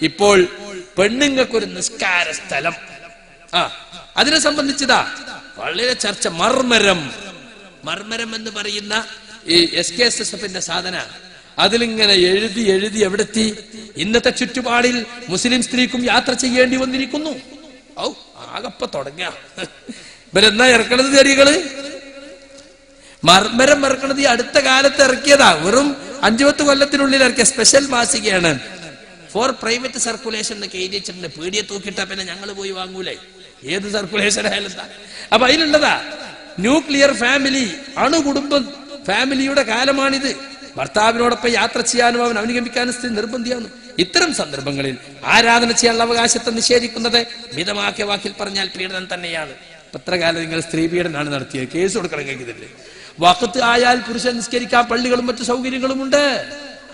ഇപ്പോൾ പെണ്ണുങ്ങൾക്കൊരു നിസ്കാര സ്ഥലം, അതിനെ സംബന്ധിച്ചതാ വളരെ ചർച്ച. മർമരം എന്ന് പറയുന്ന ഈ SKSSFന്റെ സാധന, അതിലിങ്ങനെ എഴുതി എഴുതി എവിടെത്തി? ഇന്നത്തെ ചുറ്റുപാടിൽ മുസ്ലിം സ്ത്രീക്കും യാത്ര ചെയ്യേണ്ടി വന്നിരിക്കുന്നു. ആകപ്പ തുടങ്ങ ഇവരെന്നാ ഇറക്കണത് ചെടികള്? മർമരം ഇറക്കണത് ഈ അടുത്ത കാലത്ത് ഇറക്കിയതാ. വെറും 5-10 കൊല്ലത്തിനുള്ളിൽ ഇറക്കിയ സ്പെഷ്യൽ മാസികയാണ്. ഫോർ പ്രൈവറ്റ് സർക്കുലേഷൻ എന്നൊക്കെ എഴുതി വെച്ചിട്ടുണ്ട്. പീടിയെ തൂക്കിട്ടാ പിന്നെ ഞങ്ങൾ പോയി വാങ്ങൂലേ, ഏത് സർക്കുലേഷൻ ആയാലും എന്താ. അപ്പൊ അതിലുള്ളതാ ന്യൂക്ലിയർ ഫാമിലി, അണുകുടുംബം ഫാമിലിയുടെ കാലമാണിത്. ഭർത്താവിനോടൊപ്പം യാത്ര ചെയ്യാനും അവൻ അനുഗമിക്കാനും സ്ത്രീ നിർബന്ധിയാവുന്നു. ഇത്തരം സന്ദർഭങ്ങളിൽ ആരാധന ചെയ്യാനുള്ള അവകാശത്തെ നിഷേധിക്കുന്നത് മിതമാക്കിയ വാക്കിൽ പറഞ്ഞാൽ പീഡനം തന്നെയാണ്. എത്ര കാലം നിങ്ങൾ സ്ത്രീ പീഡനാണ് നടത്തിയത്? കേസ് കൊടുക്കണം കഴിക്കുന്നില്ലേ? വഖത്ത് ആയാൽ പുരുഷൻ നിസ്കരിക്കാൻ പള്ളികളും മറ്റു സൗകര്യങ്ങളും ഉണ്ട്.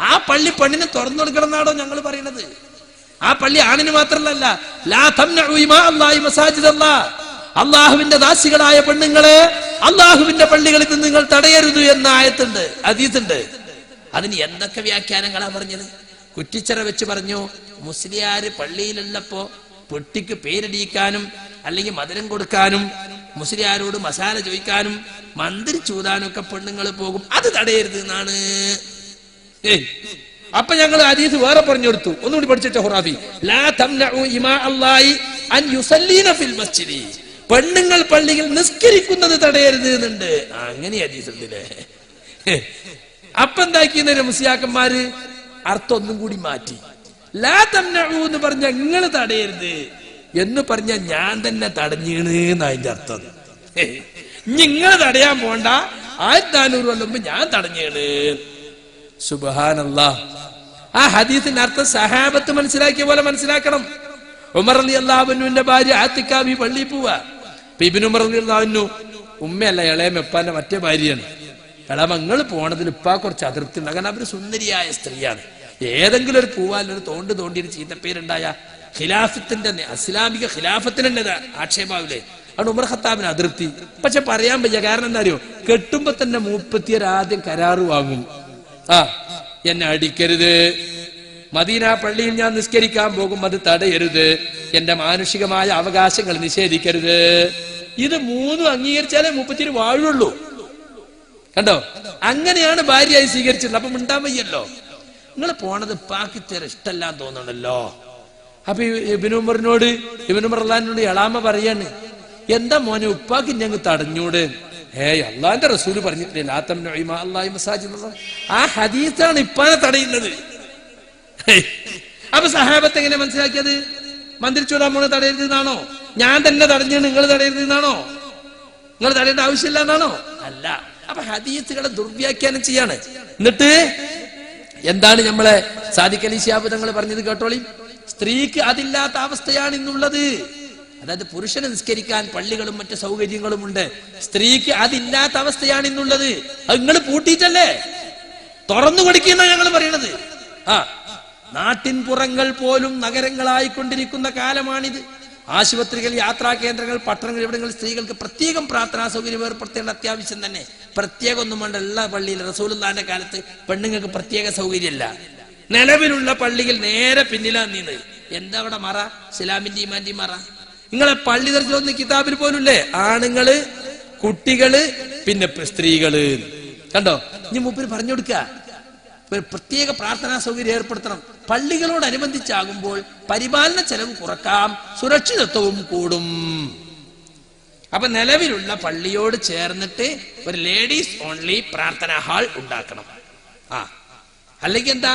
ആ പള്ളി പെണ്ണിന് തുറന്നു കൊടുക്കണം എന്നാണോ ഞങ്ങൾ പറയുന്നത്? ആ പള്ളി ആണിന് മാത്രമല്ല, ലാ തംനഉ ഇമാ അല്ലാഹി മസാജിദല്ലാഹ്, അള്ളാഹുവിന്റെ ദാസികളായ പെണ്ണുങ്ങളെ അള്ളാഹുവിന്റെ പള്ളികളിൽ നിന്ന് നിങ്ങൾ തടയരുത് എന്ന ആയത്തുണ്ട്, ഹദീസുണ്ട്. അതിന് എന്തൊക്കെ വ്യാഖ്യാനങ്ങളാ പറഞ്ഞത്? കുറ്റിച്ചിറ വെച്ച് പറഞ്ഞു, മുസ്ലിയാര് പള്ളിയിലുള്ളപ്പോ പെട്ടിക്ക് പേരടിക്കാനും അല്ലെങ്കിൽ മധുരം കൊടുക്കാനും മുസ്ലിയാരോട് മസാല ചോദിക്കാനും മന്ത്രി ചൂതാനും ഒക്കെ പെണ്ണുങ്ങൾ പോകും, അത് തടയരുത് എന്നാണ്. അപ്പൊ ഞങ്ങൾ ഹദീസ് വേറെ പറഞ്ഞു കൊടുത്തു. ഒന്നുകൂടി പഠിച്ചിട്ട് ഖുറാഫി, ലാ തംനഉ ഇമാ അല്ലാഹി അൻ യുസല്ലീന ഫിൽ മസ്ജിദി, പെണ്ണുങ്ങൾ പള്ളിയിൽ നിസ്കരിക്കുന്നത് തടയരുത് എന്നുണ്ട്. അങ്ങനെ ഹദീസ് ഉണ്ടല്ലേ? അപ്പൊ എന്താക്കിയ മുസ്ലിയാക്കന്മാര് അർത്ഥം ഒന്നും കൂടി മാറ്റി. ലാ തംനഉ എന്ന് പറഞ്ഞ നിങ്ങൾ തടയരുത് എന്ന് പറഞ്ഞ ഞാൻ തന്നെ തടഞ്ഞീണ് എന്നതിന്റെ അർത്ഥം. നിങ്ങൾ തടയാൻ പോണ്ട, 1400 കൊല്ലം മുമ്പ് ഞാൻ തടഞ്ഞീണ്. സുബ്ഹാനല്ലാഹ്. ആ ഹദീസിന്റെ അർത്ഥം സഹാബത്ത് മനസ്സിലാക്കിയ പോലെ മനസ്സിലാക്കണം. ഉമർ റളിയല്ലാഹു അൻഹുവിന്റെ ഭാര്യ ആത്തിക്ക പള്ളിയിൽ പോവാ. ഇബ്നു ഉമർ റളിയല്ലാഹു അൻഹു ഉമ്മയല്ല, ഇളയമ ഉപ്പാന്റെ മറ്റേ ഭാര്യയാണ്. ഇളമങ്ങൾ പോണതിൽ ഉപ്പാ കുറച്ച് അതിർത്തി ഉണ്ട്. കാരണം അവര് സുന്ദരിയായ സ്ത്രീയാണ്. ഏതെങ്കിലും ഒരു പൂവാലൊരു തോണ്ടിയൊരു ചീത്തപ്പേരുണ്ടായ ഖിലാഫത്തിന്റെ, ഇസ്ലാമിക ഖിലാഫത്തിന് തന്നെ ആക്ഷേപാവില്ലേ? അവിടെ ഉമർ ഖത്താബിന് അതിർത്തി. പക്ഷെ പറയാൻ വയ്യ. കാരണം എന്താ അറിയോ? കെട്ടുമ്പോ തന്നെ മൂപ്പത്തിയർ ആദ്യം കരാറ് വാങ്ങും. എന്നെ അടിക്കരുത്, മദീന പള്ളിയിൽ ഞാൻ നിസ്കരിക്കാൻ പോകും, അത് തടയരുത്, എന്റെ മാനുഷികമായ അവകാശങ്ങൾ നിഷേധിക്കരുത്. ഇത് 3 അംഗീകരിച്ചാലേ മൂപ്പത്തിയർ വാഴുള്ളൂ. കണ്ടോ? അങ്ങനെയാണ് ഭാര്യയായി സ്വീകരിച്ചിട്ടുള്ളത്. അപ്പൊ മിണ്ടാൻ വയ്യല്ലോ. നിങ്ങൾ പോണത് പാക്കിത്തേറെ ഇഷ്ടമല്ലാന്ന് തോന്നണല്ലോ. അപ്പൊ ഇബ്നു ഉമറിനോട്, ഇബ്നു ഉമർ റളിയല്ലാഹുവിനോട് എളാമ പറയാണ്, എന്താ മോനെ ഉപ്പാക്ക് ഞങ്ങൾ തടഞ്ഞൂട്? അള്ളാന്റെ റസൂല് പറഞ്ഞിട്ടില്ലേ ലാ തംനഉ ഇമാ അല്ലാഹി മസാജിദല്ലാഹ്? ആ ഹദീസാണ് ഇപ്പാനെ തടയുന്നത്. അപ്പൊ സഹാബത്ത് എങ്ങനെ മനസ്സിലാക്കിയത്? മന്ത്രി ചൂടാൻ പോണ തടയരുത് എന്നാണോ? ഞാൻ തന്നെ തടഞ്ഞു, നിങ്ങൾ തടയരുത് എന്നാണോ? നിങ്ങൾ തടയേണ്ട ആവശ്യമില്ല എന്നാണോ? അല്ല. അപ്പൊ ഹദീസുകളെ ദുർവ്യാഖ്യാനം ചെയ്യാണ്. എന്നിട്ട് എന്താണ് നമ്മളെ സാദിഖ് അലി ശിഹാബ് തങ്ങൾ പറഞ്ഞത് കേട്ടോളി? സ്ത്രീക്ക് അതില്ലാത്ത അവസ്ഥയാണ് ഇന്നുള്ളത്. അതായത് പുരുഷന് നിസ്കരിക്കാൻ പള്ളികളും മറ്റു സൗകര്യങ്ങളും ഉണ്ട്, സ്ത്രീക്ക് അതില്ലാത്ത അവസ്ഥയാണ് ഇന്നുള്ളത്. അത് നിങ്ങൾ പൂട്ടിയിട്ടല്ലേ? തുറന്നു കൊടുക്കുന്ന ഞങ്ങൾ പറയണത്. നാട്ടിൻ പുറങ്ങൾ പോലും നഗരങ്ങളായിക്കൊണ്ടിരിക്കുന്ന കാലമാണിത്. ആശുപത്രികൾ, യാത്രാ കേന്ദ്രങ്ങൾ, പട്ടണങ്ങൾ, ഇവിടങ്ങളിൽ സ്ത്രീകൾക്ക് പ്രത്യേകം പ്രാർത്ഥനാ സൗകര്യം ഏർപ്പെടുത്തേണ്ട അത്യാവശ്യം തന്നെ. പ്രത്യേകം ഒന്നും വേണ്ട. എല്ലാ പള്ളിയിലും റസൂലുള്ളാഹിന്റെ കാലത്ത് പെണ്ണുങ്ങൾക്ക് പ്രത്യേക സൗകര്യമല്ല. നിലവിലുള്ള പള്ളിയിൽ നേരെ പിന്നിലാ നീന്ന്. എന്താ അവിടെ മറ? ഇസ്ലാമിന്റെ ഈമാന്റെയും മറ. നിങ്ങളെ പള്ളി ദർശനം കിതാബിൽ പോലുമില്ലേ? ആണുങ്ങള്, കുട്ടികള്, പിന്നെ സ്ത്രീകള്. കണ്ടോ? ഇനി മൂപ്പര് പറഞ്ഞു കൊടുക്ക, പ്രത്യേക പ്രാർത്ഥനാ സൗകര്യം ഏർപ്പെടുത്തണം. പള്ളികളോടനുബന്ധിച്ചാകുമ്പോൾ പരിപാലന ചെലവ് കുറക്കാം, സുരക്ഷിതത്വവും കൂടും. അപ്പൊ നിലവിലുള്ള പള്ളിയോട് ചേർന്നിട്ട് ഒരു ലേഡീസ് ഓൺലി പ്രാർത്ഥനാ ഹാൾ ഉണ്ടാക്കണം. അല്ലെങ്കിൽ എന്താ,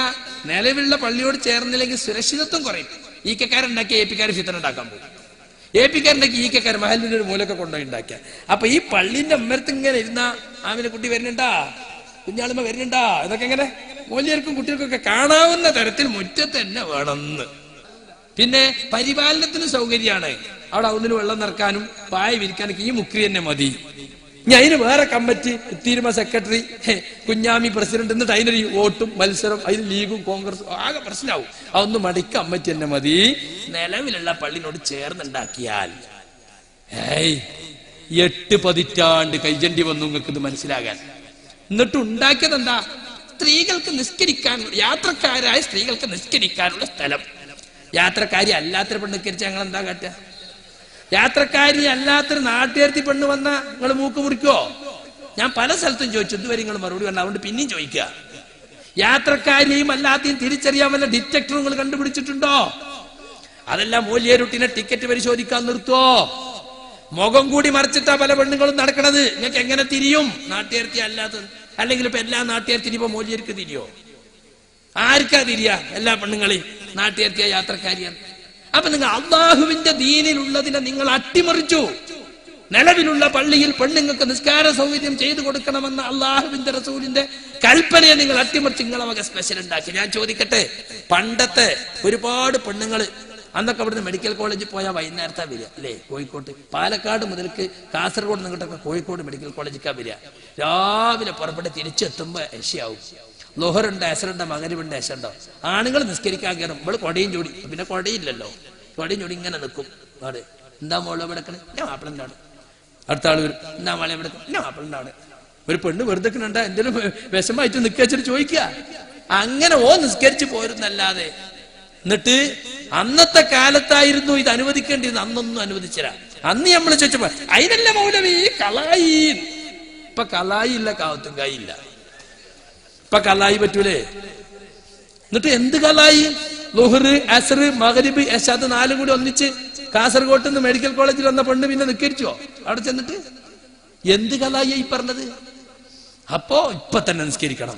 നിലവിലുള്ള പള്ളിയോട് ചേർന്നില്ലെങ്കിൽ സുരക്ഷിതത്വം കുറയും. ഈക്കക്കാരുണ്ടാക്കിയ ഏപ്പിക്കാർ ഫിത്തന ഉണ്ടാക്കാൻ പോകും. ഏപ്പിക്കാരുണ്ടാക്കി ഈക്കക്കാർ മഹലിന്റെ ഒരു മൂലൊക്കെ കൊണ്ടുപോയി ഉണ്ടാക്കിയ. അപ്പൊ ഈ പള്ളിന്റെ അമ്മരത്ത് ഇങ്ങനെ ഇരുന്ന ആമിനെ കുട്ടി വരുന്നുണ്ടാ, കുഞ്ഞാളുമ്മ വരുന്നുണ്ടാ, ഇതൊക്കെ ഇങ്ങനെ മൂല്യർക്കും കുട്ടികൾക്കൊക്കെ കാണാവുന്ന തരത്തിൽ മുറ്റത്ത് തന്നെ വേണമെന്ന്. പിന്നെ പരിപാലനത്തിന് സൗകര്യമാണ്. അവിടെ ഒന്നിന് വെള്ളം നിറക്കാനും പായ വിരിക്കാനൊക്കെ ഈ മുക്രി തന്നെ മതി. ഇനി അതിന് വേറെ കമ്മിറ്റി, തീരുമാന സെക്രട്ടറി, കുഞ്ഞാമി പ്രസിഡന്റ്, എന്നിട്ട് അതിനൊരു വോട്ടും മത്സരം, അതിന് ലീഗും കോൺഗ്രസും ആകെ പ്രശ്നമാവും. അതൊന്നും മടിക്ക കമ്മിറ്റി തന്നെ മതി. നിലവിലുള്ള പള്ളിനോട് ചേർന്നുണ്ടാക്കിയാൽ 8 പതിറ്റാണ്ട് കൈജണ്ടി വന്നു നിങ്ങൾക്ക് ഇത് മനസ്സിലാകാൻ. എന്നിട്ട് ഉണ്ടാക്കിയത് എന്താ? സ്ത്രീകൾക്ക് നിസ്കരിക്കാൻ, യാത്രക്കാരായ സ്ത്രീകൾക്ക് നിസ്കരിക്കാനുള്ള സ്ഥലം. യാത്രക്കാരി അല്ലാത്തൊരു പെണ്ണ് നിസ്കരിച്ച ഞങ്ങൾ എന്താ കാട്ടുക? യാത്രക്കാരി അല്ലാത്തൊരു നാട്ടുകാരത്തി പെണ്ണ് വന്നാ നിങ്ങൾ മൂക്ക് മുറിക്കോ? ഞാൻ പല സ്ഥലത്തും ചോദിച്ചു, ഇതുവരെ നിങ്ങൾ മറുപടി കണ്ട, അതുകൊണ്ട് പിന്നെയും ചോദിക്കുക. യാത്രക്കാരിയും അല്ലാത്തെയും തിരിച്ചറിയാൻ വല്ല ഡിറ്റക്ടറും നിങ്ങൾ കണ്ടുപിടിച്ചിട്ടുണ്ടോ? അതെല്ലാം മൂല്യരുട്ടിനെ ടിക്കറ്റ് പരിശോധിക്കാൻ നിർത്തോ? മുഖം കൂടി മറിച്ചിട്ടാ പല പെണ്ണുങ്ങളും നടക്കണത്. നിങ്ങൾക്ക് എങ്ങനെ തിരിയും നാട്ടുകാരത്തി അല്ലാത്തത്? അല്ലെങ്കിൽ ഇപ്പൊ എല്ലാ നാട്ടുകാരത്തിനും ഇപ്പൊ മൂല്യർക്ക് തിരിയോ? ആർക്കാ തിരിയാ? എല്ലാ പെണ്ണുങ്ങളെയും നാട്ടുകാരത്തിയ യാത്രക്കാരിയാണ്. അപ്പൊ നിങ്ങൾ അള്ളാഹുവിന്റെ ദീനിലുള്ളതിനെ നിങ്ങൾ അട്ടിമറിച്ചു. നിലവിലുള്ള പള്ളിയിൽ പെണ്ണുങ്ങൾക്ക് നിസ്കാര സൗകര്യം ചെയ്തു കൊടുക്കണമെന്ന അള്ളാഹുവിന്റെ റസൂലിന്റെ കൽപ്പനയെ നിങ്ങൾ അട്ടിമറിച്ച് നിങ്ങളെ വക സ്പെഷ്യൽ ഉണ്ടാക്കി. ഞാൻ ചോദിക്കട്ടെ, പണ്ടത്തെ ഒരുപാട് പെണ്ണുങ്ങള് അന്നൊക്കെ അവിടുന്ന് മെഡിക്കൽ കോളേജിൽ പോയാൽ വൈകുന്നേരത്താ വരിക അല്ലേ? കോഴിക്കോട്ട്, പാലക്കാട് മുതൽക്ക് കാസർഗോഡ് നിങ്ങോട്ടൊക്കെ കോഴിക്കോട് മെഡിക്കൽ കോളേജിലേക്കാ വരിക. രാവിലെ പുറപ്പെട്ട് തിരിച്ചെത്തുമ്പോ ഏഷ്യാവും. ലോഹറുണ്ട്, എസറുണ്ട്, മകരിവുണ്ട്, എസുണ്ടോ. ആണുങ്ങൾ നിസ്കരിക്കാൻ കയറും, ഇവിടെ കൊടയും ചൂടി. പിന്നെ കൊടയില്ലല്ലോ, കൊടയും ചൂടി ഇങ്ങനെ നിൽക്കും. അവിടെ എന്താ മോളെ എവിടെക്കണേ? ഞാൻ മാപ്പിളന്റെ അവിടെ. അടുത്ത ആള് വരും, എന്താ മോളെ എവിടെ? ഞാൻ മാപ്പിളന്റെ അവിടെ. ഒരു പെണ്ണ് വെറുതെ ഉണ്ടാ എന്തെങ്കിലും വിഷമായിട്ട് നിൽക്കിച്ചിട്ട് ചോദിക്കുക. അങ്ങനെ നിസ്കരിച്ച് പോരുന്നല്ലാതെ. എന്നിട്ട് അന്നത്തെ കാലത്തായിരുന്നു ഇത് അനുവദിക്കേണ്ടിയിരുന്നത്, അന്നൊന്നും അനുവദിച്ചില്ല. അന്ന് നമ്മൾ ചോദിച്ചപ്പോ അതിനല്ല മൗലവി കലായി. ഇപ്പൊ കലായി ഇല്ല, കാവത്തും കായില്ല. ഇപ്പൊ കലായി പറ്റൂലേ? എന്നിട്ട് എന്ത് കലായി? ളുഹർ, അസ്ർ, മഗ്രിബ്, ഇശാ 4 കൂടി ഒന്നിച്ച് കാസർഗോട്ട് നിന്ന് മെഡിക്കൽ കോളേജിൽ വന്ന പെണ്ണ് പിന്നെ നിസ്കരിച്ചോ അവിടെ ചെന്നിട്ട്? എന്ത് കലായി ഈ പറഞ്ഞത്? അപ്പോ ഇപ്പൊ തന്നെ നിസ്കരിക്കണം.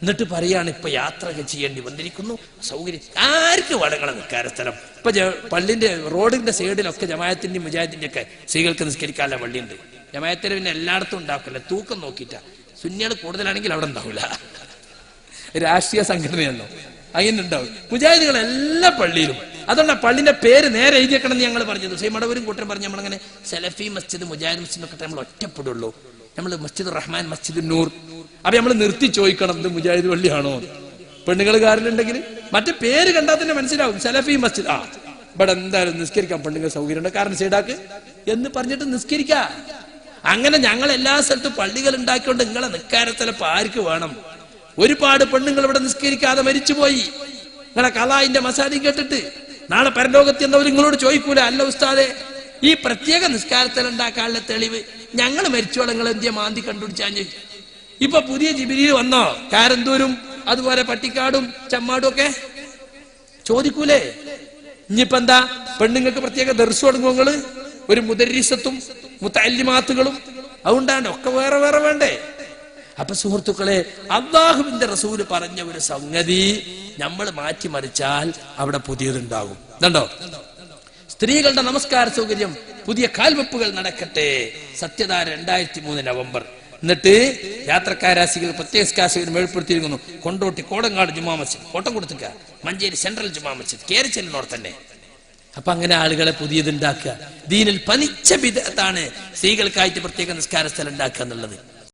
എന്നിട്ട് പറയാണ് ഇപ്പൊ യാത്രയൊക്കെ ചെയ്യേണ്ടി വന്നിരിക്കുന്നു, സൗകര്യം ആർക്ക് വടങ്ങളെ നിൽക്കാര സ്ഥലം. ഇപ്പൊ പള്ളിന്റെ റോഡിന്റെ സൈഡിലൊക്കെ ജമാഅത്തിന്റെ മുജാഹിദിന്റെ ഒക്കെ സ്ത്രീകൾക്ക് നിസ്കരിക്കാനുള്ള പള്ളിയുണ്ട്. ജമാഅത്തിന് പിന്നെ എല്ലായിടത്തും ഉണ്ടാക്കില്ല, തൂക്കം നോക്കിയിട്ടാ. സുന്നികൾ കൂടുതലാണെങ്കിൽ അവിടെ ഉണ്ടാവില്ല, രാഷ്ട്രീയ സംഘടനയാണല്ലോ, അങ്ങനെ ഉണ്ടാവും. മുജാഹിദുകൾ എല്ലാ പള്ളിയിലും. അതുകൊണ്ടാണ് പള്ളിന്റെ പേര് നേരെ എഴുതിയേക്കണം എന്ന് ഞങ്ങൾ പറഞ്ഞത്. മടവരും കൂട്ടരും പറഞ്ഞ് നമ്മളങ്ങനെ സലഫി മസ്ജിദ്, മുജാഹിദ് മസ്ജിദ് ഒക്കെ നമ്മൾ ഒറ്റപ്പെടുള്ളൂ. നമ്മൾ മസ്ജിദ് റഹ്മാൻ, മസ്ജിദ് നൂർ, അപ്പൊ നമ്മൾ നിർത്തി ചോദിക്കണം ഇത് മുജാഹിദ് പള്ളിയാണോ? പെണ്ണുങ്ങൾ കാറിലുണ്ടെങ്കിൽ മറ്റേ പേര് കണ്ടാൽ തന്നെ മനസ്സിലാവും സലഫി മസ്ജിദ്. ഇവിടെ എന്തായാലും നിസ്കരിക്കാൻ പെണ്ണുങ്ങൾ സൗകര്യം ഉണ്ട്, കാരണം സൈഡാക്ക് എന്ന് പറഞ്ഞിട്ട് നിസ്കരിക്ക. അങ്ങനെ ഞങ്ങൾ എല്ലാ സ്ഥലത്തും പള്ളികൾ ഉണ്ടാക്കിക്കൊണ്ട് നിങ്ങളെ നിക്കാരത്തിലപ്പോ ആർക്ക് വേണം? ഒരുപാട് പെണ്ണുങ്ങൾ ഇവിടെ നിസ്കരിക്കാതെ മരിച്ചുപോയി. നിങ്ങളെ കലായിന്റെ മസാലി കേട്ടിട്ട് നാളെ പരലോകത്ത് എന്നവർ നിങ്ങളോട് ചോദിക്കൂല, അല്ല ഉസ്താദെ ഈ പ്രത്യേക നിസ്കാരത്തിൽ ഉണ്ടാക്കാനുള്ള തെളിവ് ഞങ്ങൾ മരിച്ചോളെ നിങ്ങൾ എന്തിയ മാന്തി കണ്ടുപിടിച്ചാഞ്ഞ്? ഇപ്പൊ പുതിയ ജിബിരിയിൽ വന്നോ? കാരന്തൂരും അതുപോലെ പട്ടിക്കാടും ചമ്മാടും ഒക്കെ ചോദിക്കൂലേ? ഇനിയിപ്പോ എന്താ പെണ്ണുങ്ങൾക്ക് പ്രത്യേക ദർസ് തുടങ്ങുങ്ങള്, ഒരു മുദരിസത്തും മുത്തല്ലിമാത്തുകളും അതുകൊണ്ടാണ് ഒക്കെ വേറെ വേറെ വേണ്ടേ? അപ്പൊ സുഹൃത്തുക്കളെ, അല്ലാഹുവിന്റെ റസൂല് പറഞ്ഞ ഒരു സംഗതി നമ്മൾ മാറ്റിമറിച്ചാൽ അവിടെ പുതിയതുണ്ടാകും. കണ്ടോ? സ്ത്രീകളുടെ നമസ്കാര സൗകര്യം, പുതിയ കാൽവെപ്പുകൾ നടക്കട്ടെ. സത്യത 2003 നവംബർ. എന്നിട്ട് യാത്രക്കാരാശികൾ പ്രത്യേക കാശികൾ ഏർപ്പെടുത്തിയിരിക്കുന്നു. കൊണ്ടോട്ടി കോടങ്ങാട് ജുമാ മസ്ജിദ്, കോട്ടം കൊടുത്തുക, മഞ്ചേരി സെൻട്രൽ ജുമാ മസ്ജിദ്, കേരച്ചെല്ലിനോട് തന്നെ. അപ്പൊ അങ്ങനെ ആളുകളെ പുതിയതുണ്ടാക്കുക. ദീനിൽ പനിച്ച ബിദ്അത്താണ് സ്ത്രീകൾക്കായിട്ട് പ്രത്യേക നിസ്കാര സ്ഥലം ഉണ്ടാക്കുക എന്നുള്ളത്.